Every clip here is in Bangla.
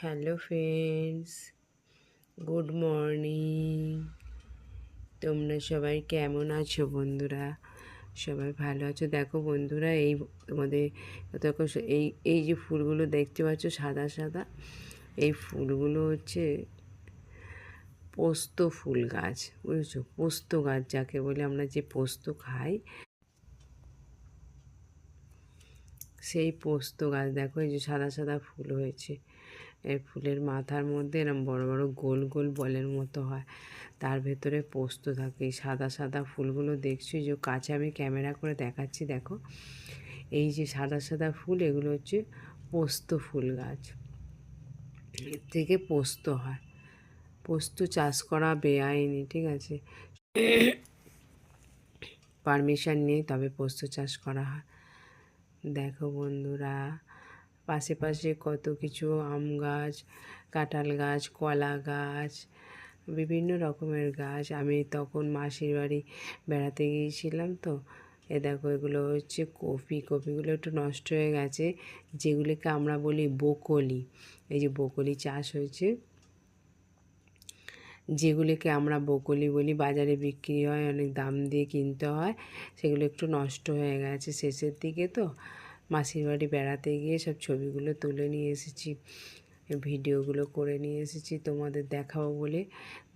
Hello friends, good morning. তোমরা সবাই কেমন আছো বন্ধুরা? সবাই ভালো আছো? দেখো বন্ধুরা, এই তোমাদের দেখো, এই এই যে ফুলগুলো দেখতে পাচ্ছ সাদা সাদা, এই ফুলগুলো হচ্ছে পোস্ত ফুল গাছ, বুঝেছো? পোস্ত গাছ যাকে বলে, আমরা যে পোস্ত খাই সেই পোস্ত গাছ। দেখো এই যে সাদা সাদা ফুল হয়েছে, এই ফুলের মাথার মধ্যে এরকম বড় বড় গোল গোল বলের মতো হয়, তার ভেতরে পোস্ত থাকে। এই সাদা সাদা ফুলগুলো দেখছি, যে কাছে আমি ক্যামেরা করে দেখাচ্ছি, দেখো এই যে সাদা সাদা ফুল, এগুলো হচ্ছে পোস্ত ফুল গাছ। এর থেকে পোস্ত হয়। পোস্ত চাষ করা বেআইনি, ঠিক আছে? পারমিশন নিয়ে তবে পোস্ত চাষ করা হয়। দেখো বন্ধুরা, পাশে পাশে কত কিছু, আম গাছ, কাঁঠাল গাছ, কলা গাছ, বিভিন্ন রকমের গাছ। আমি তখন মাসির বাড়ি বেড়াতে গিয়েছিলাম, তো এ দেখো এগুলো হচ্ছে কপি। কপিগুলো একটু নষ্ট হয়ে গেছে, যেগুলোকে আমরা বলি বকলি। এই যে বকলি চাষ হয়েছে, যেগুলোকে আমরা বকলি বলি, বাজারে বিক্রি হয়, অনেক দাম দিয়ে কিনতে হয়। সেগুলো একটু নষ্ট হয়ে গেছে শেষের দিকে, তো মাসির বাড়ি বেড়াতে গিয়ে সব ছবিগুলো তুলে নিয়ে এসেছি, ভিডিওগুলো করে নিয়ে এসেছি তোমাদের দেখাবো বলে।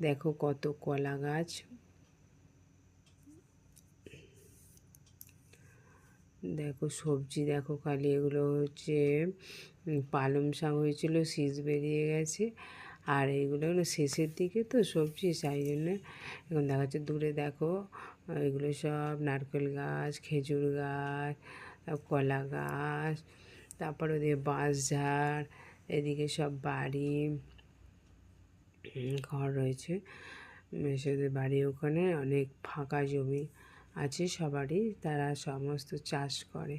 দেখো কত কলা গাছ, দেখো সবজি, দেখো খালি এগুলো হচ্ছে পালং শাক হয়েছিল, শীষ বেরিয়ে গেছে। আর এইগুলো হলো শেষের দিকে তো সবজি, সেই জন্য এখন দেখা যাচ্ছে। দূরে দেখো এগুলো সব নারকেল গাছ, খেজুর গাছ, কলা গাছ, তারপর ওদিকে বাঁশঝাড়, এদিকে সব বাড়ি ঘর রয়েছে। মেসোদের বাড়ি ওখানে অনেক ফাঁকা জমি আছে সবারই, তারা সমস্ত চাষ করে।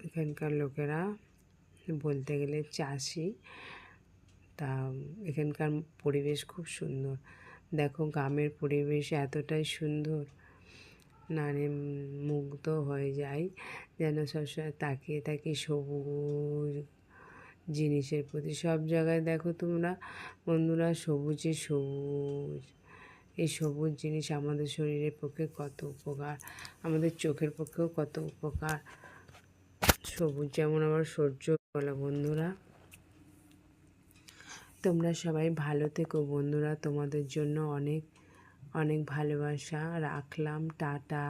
এখানকার লোকেরা বলতে গেলে চাষি। তা এখানকার পরিবেশ খুব সুন্দর। দেখো গ্রামের পরিবেশ এতটাই সুন্দর, নানে মুগ্ধ হয়ে যায়, যেন সবসময় তাকিয়ে থাকি সবুজ জিনিসের প্রতি। সব জায়গায় দেখো তোমরা বন্ধুরা, সবুজে সবুজ। এই সবুজ জিনিস আমাদের শরীরের পক্ষে কত উপকার, আমাদের চোখের পক্ষেও কত উপকার। সবুজ যেমন আবার সূর্য বলে। বন্ধুরা, তোমরা সবাই ভালো থেকো বন্ধুরা, তোমাদের জন্য অনেক অনেক ভালোবাসা রাখলাম। টাটা।